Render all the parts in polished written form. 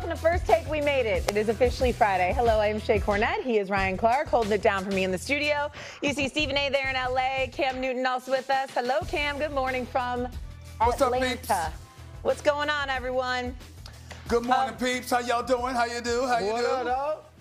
Welcome to First Take. We made it. It is officially Friday. Hello, I am Shay Cornett. He is Ryan Clark, holding it down for me in the studio. You see Stephen A. there in L.A. Cam Newton also with us. Hello, Cam. Good morning from What's Atlanta. up, peeps? What's going on, everyone? Good morning, peeps. How y'all doing? How you do? How you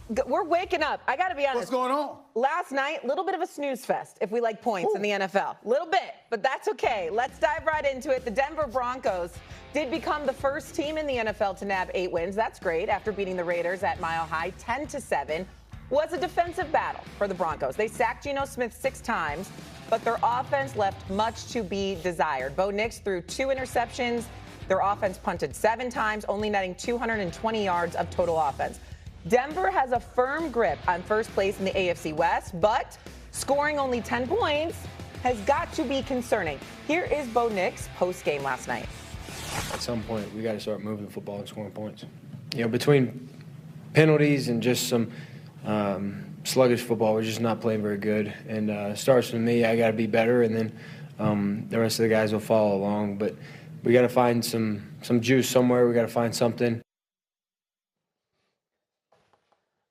do? We're waking up. I got to be honest. What's going on? Last night, a little bit of a snooze fest, if we like points in the NFL. A little bit, but that's okay. Let's dive right into it. The Denver Broncos did become the first team in the NFL to nab 8 wins. That's great. After beating the Raiders at Mile High 10-7, was a defensive battle for the Broncos. They sacked Geno Smith 6 times, but their offense left much to be desired. Bo Nix threw 2 interceptions. Their offense punted 7 times, only netting 220 yards of total offense. Denver has a firm grip on first place in the AFC West, but scoring only 10 points has got to be concerning. Here is Bo Nix post-game last night. At some point, we got to start moving the football and scoring points. You know, between penalties and just some sluggish football, we're just not playing very good. And it starts with me. I got to be better, and then the rest of the guys will follow along. But we got to find some juice somewhere. We got to find something.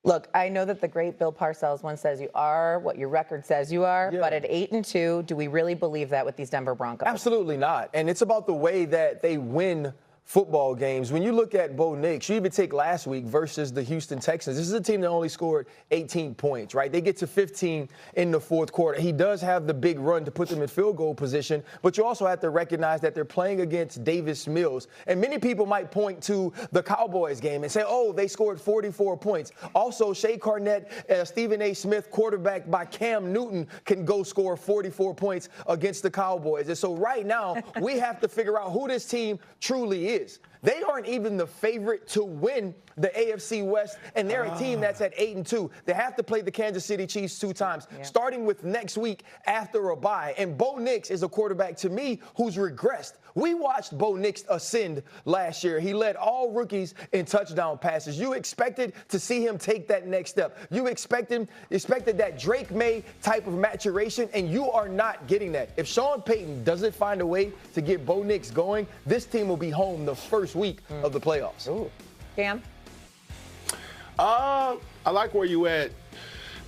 Look, I know that the great Bill Parcells once says you are what your record says you are, but at 8-2, do we really believe that with these Denver Broncos? Absolutely not. And it's about the way that they win football games. When you look at Bo Nix, you even take last week versus the Houston Texans. This is a team that only scored 18 points, right? They get to 15 in the fourth quarter. He does have the big run to put them in field goal position, but you also have to recognize that they're playing against Davis Mills. And many people might point to the Cowboys game and say, oh, they scored 44 points. Also, Shay Cornett, Stephen A. Smith, quarterback by Cam Newton, can go score 44 points against the Cowboys. And so right now, we have to figure out who this team truly is. They aren't even the favorite to win the AFC West, and they're a team that's at 8-2. They have to play the Kansas City Chiefs 2 times, starting with next week after a bye. And Bo Nix is a quarterback, to me, who's regressed. We watched Bo Nix ascend last year. He led all rookies in touchdown passes. You expected to see him take that next step. You expected that Drake May type of maturation, and you are not getting that. If Sean Payton doesn't find a way to get Bo Nix going, this team will be home the first week of the playoffs. Ooh. Cam? I like where you at.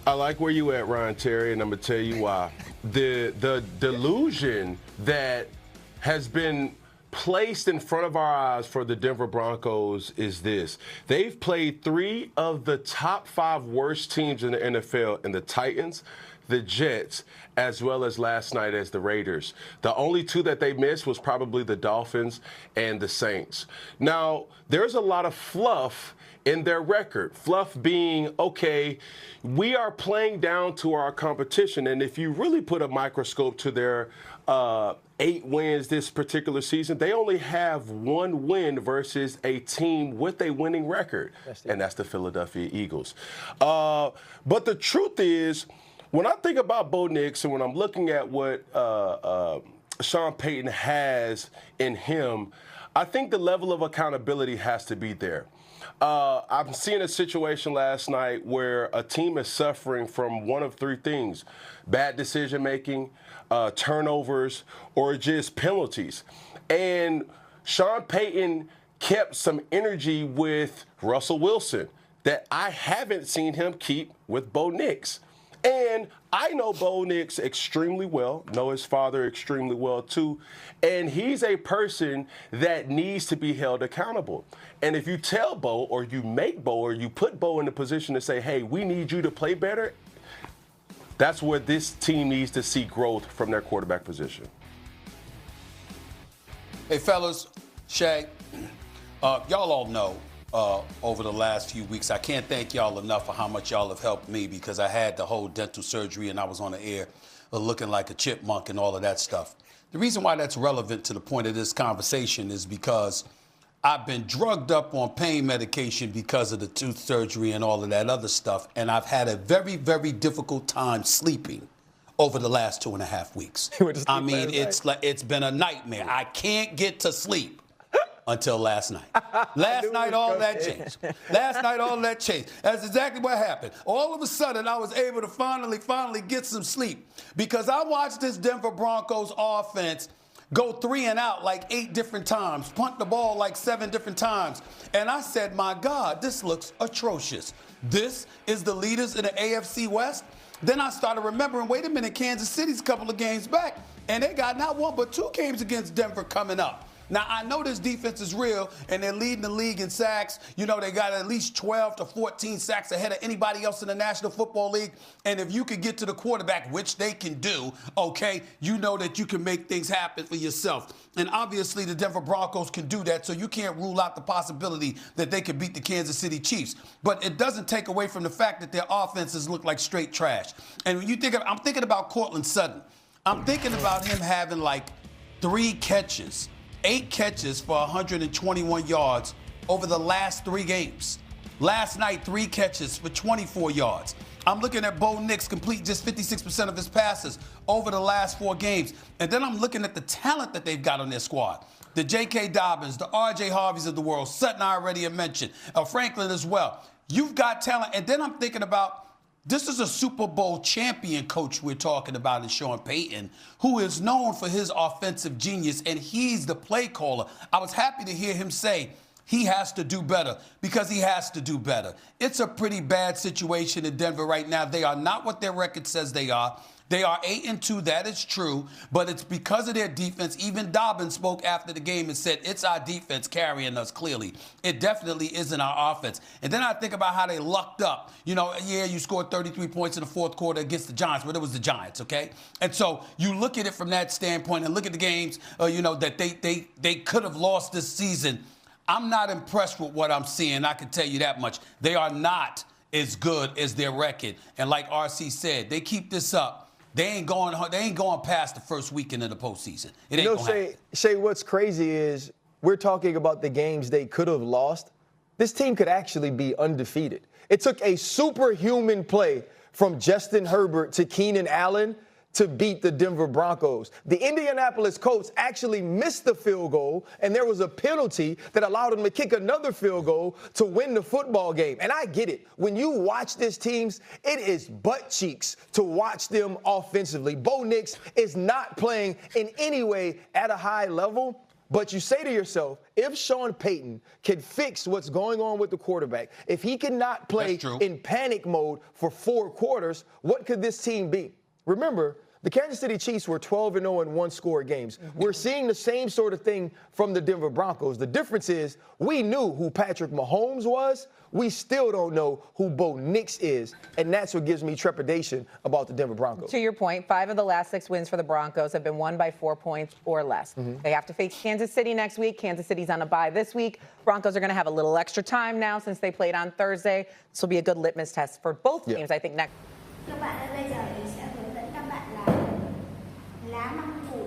I like where you at, Ryan Terry, and I'm gonna tell you why. The delusion that has been placed in front of our eyes for the Denver Broncos is this. They've played 3 of the top 5 worst teams in the NFL, in the Titans, the Jets, as well as last night as the Raiders. The only 2 that they missed was probably the Dolphins and the Saints. Now, there's a lot of fluff in their record. Fluff being, okay, we are playing down to our competition. And if you really put a microscope to their 8 wins this particular season, they only have 1 win versus a team with a winning record, and that's the Philadelphia Eagles. But the truth is, when I think about Bo Nix and when I'm looking at what Sean Payton has in him, I think the level of accountability has to be there. I'm seeing a situation last night where a team is suffering from one of 3 things: bad decision-making, turnovers, or just penalties. And Sean Payton kept some energy with Russell Wilson that I haven't seen him keep with Bo Nix. And I know Bo Nix extremely well, know his father extremely well too, and he's a person that needs to be held accountable. And if you tell Bo, or you make Bo, or you put Bo in a position to say, hey, we need you to play better, that's where this team needs to see growth from their quarterback position. Hey, fellas, Shay, y'all all know over the last few weeks, I can't thank y'all enough for how much y'all have helped me, because I had the whole dental surgery and I was on the air looking like a chipmunk and all of that stuff. The reason why that's relevant to the point of this conversation is because I've been drugged up on pain medication because of the tooth surgery and all of that other stuff, and I've had a very, very difficult time sleeping over the last 2.5 weeks. I mean, it's been a nightmare. I can't get to sleep until last night. Last night, all that changed. Last night, all that changed. That's exactly what happened. All of a sudden, I was able to finally get some sleep, because I watched this Denver Broncos offense go 3 and out like 8 different times, punt the ball like 7 different times. And I said, my God, this looks atrocious. This is the leaders in the AFC West. Then I started remembering, wait a minute, Kansas City's a couple of games back, and they got not 1 but 2 games against Denver coming up. Now, I know this defense is real, and they're leading the league in sacks. You know, they got at least 12 to 14 sacks ahead of anybody else in the National Football League. And if you can get to the quarterback, which they can do, okay, you know that you can make things happen for yourself. And obviously, the Denver Broncos can do that, so you can't rule out the possibility that they could beat the Kansas City Chiefs. But it doesn't take away from the fact that their offenses look like straight trash. And when you think of, I'm thinking about Cortland Sutton. I'm thinking about him having like 3 catches. 8 catches for 121 yards over the last 3 games. Last night, 3 catches for 24 yards. I'm looking at Bo Nix complete just 56% of his passes over the last 4 games. And then I'm looking at the talent that they've got on their squad. The J.K. Dobbins, the R.J. Harveys of the world, Sutton I already have mentioned, Franklin as well. You've got talent. And then I'm thinking about, this is a Super Bowl champion coach we're talking about in Sean Payton, who is known for his offensive genius, and he's the play caller. I was happy to hear him say he has to do better, because he has to do better. It's a pretty bad situation in Denver right now. They are not what their record says they are. They are 8-2, that is true, but it's because of their defense. Even Dobbins spoke after the game and said, it's our defense carrying us clearly. It definitely isn't our offense. And then I think about how they lucked up. You know, yeah, you scored 33 points in the 4th quarter against the Giants, but it was the Giants, okay? And so you look at it from that standpoint and look at the games, you know, that they could have lost this season. I'm not impressed with what I'm seeing. I can tell you that much. They are not as good as their record. And like RC said, they keep this up. They ain't going past the first weekend of the postseason. It ain't going to happen. Shay, what's crazy is we're talking about the games they could have lost. This team could actually be undefeated. It took a superhuman play from Justin Herbert to Keenan Allen to beat the Denver Broncos. The Indianapolis Colts actually missed the field goal, and there was a penalty that allowed them to kick another field goal to win the football game. And I get it. When you watch this teams, it is butt cheeks to watch them offensively. Bo Nix is not playing in any way at a high level. But you say to yourself, if Sean Payton can fix what's going on with the quarterback, if he cannot play in panic mode for 4 quarters, what could this team be? Remember, the Kansas City Chiefs were 12-0 in 1-score games. We're seeing the same sort of thing from the Denver Broncos. The difference is we knew who Patrick Mahomes was. We still don't know who Bo Nix is, and that's what gives me trepidation about the Denver Broncos. To your point, 5 of the last 6 wins for the Broncos have been won by 4 points or less. They have to face Kansas City next week. Kansas City's on a bye this week. Broncos are going to have a little extra time now since they played on Thursday. This will be a good litmus test for both teams, I think, next. Các bạn ơi, bây giờ mình sẽ hướng dẫn các bạn làm lá măng củ.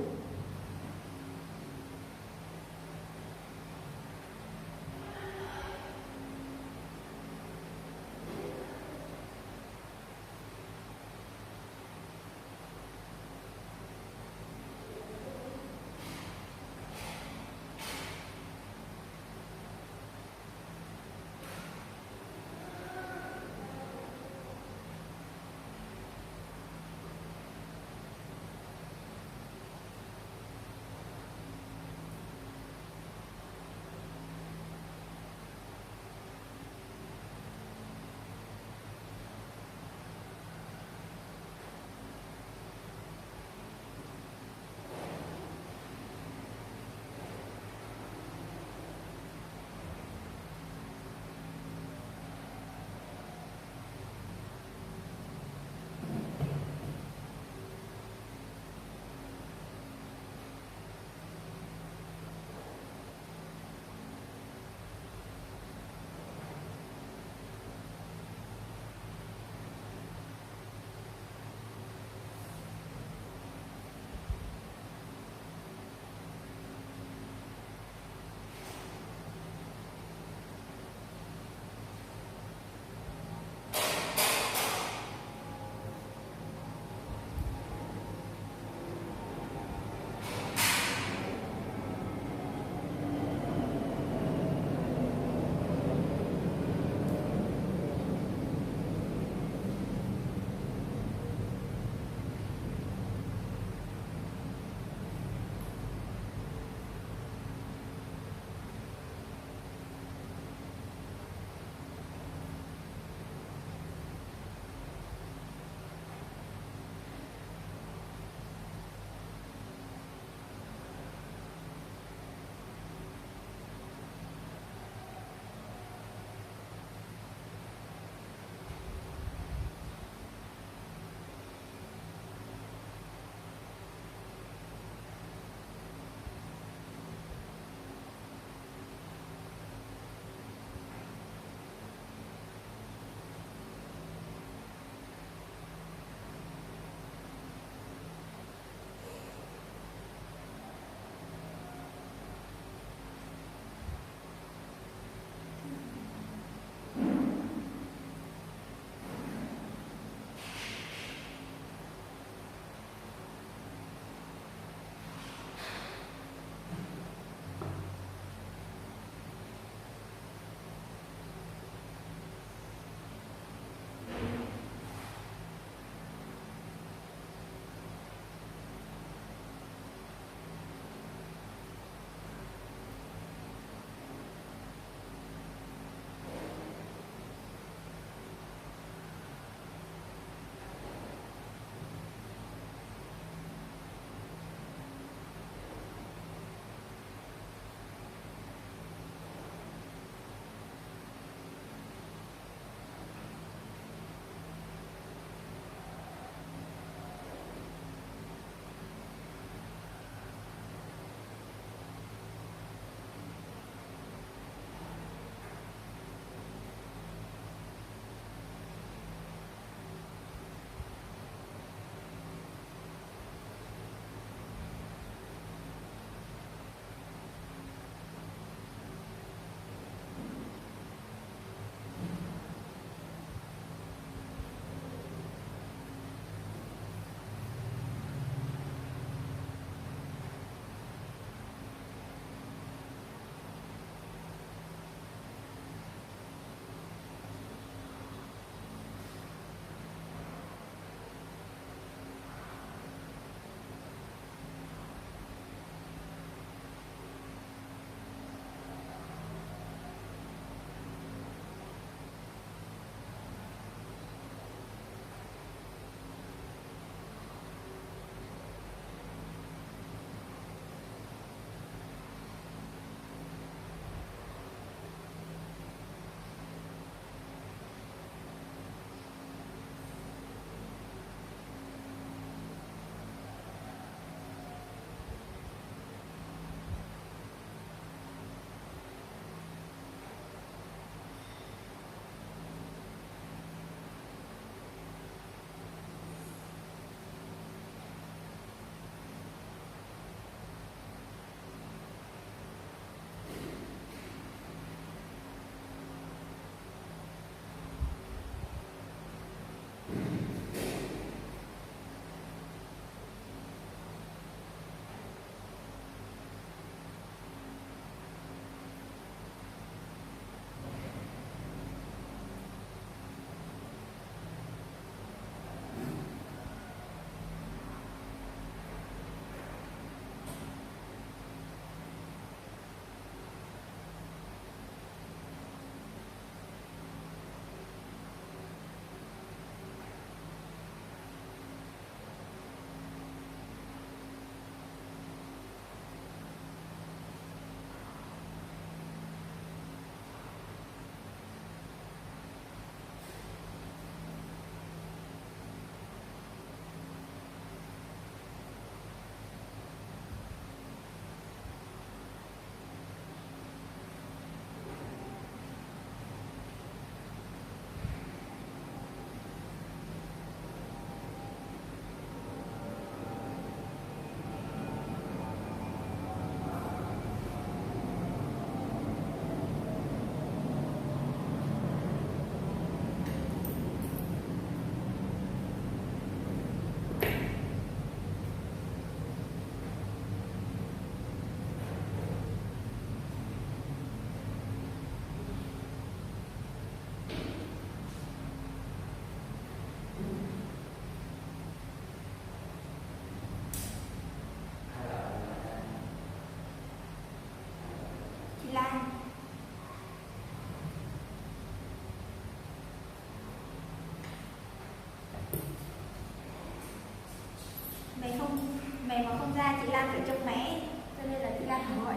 Lan phải trong mẽ, cho nên là Thị Lan hỏi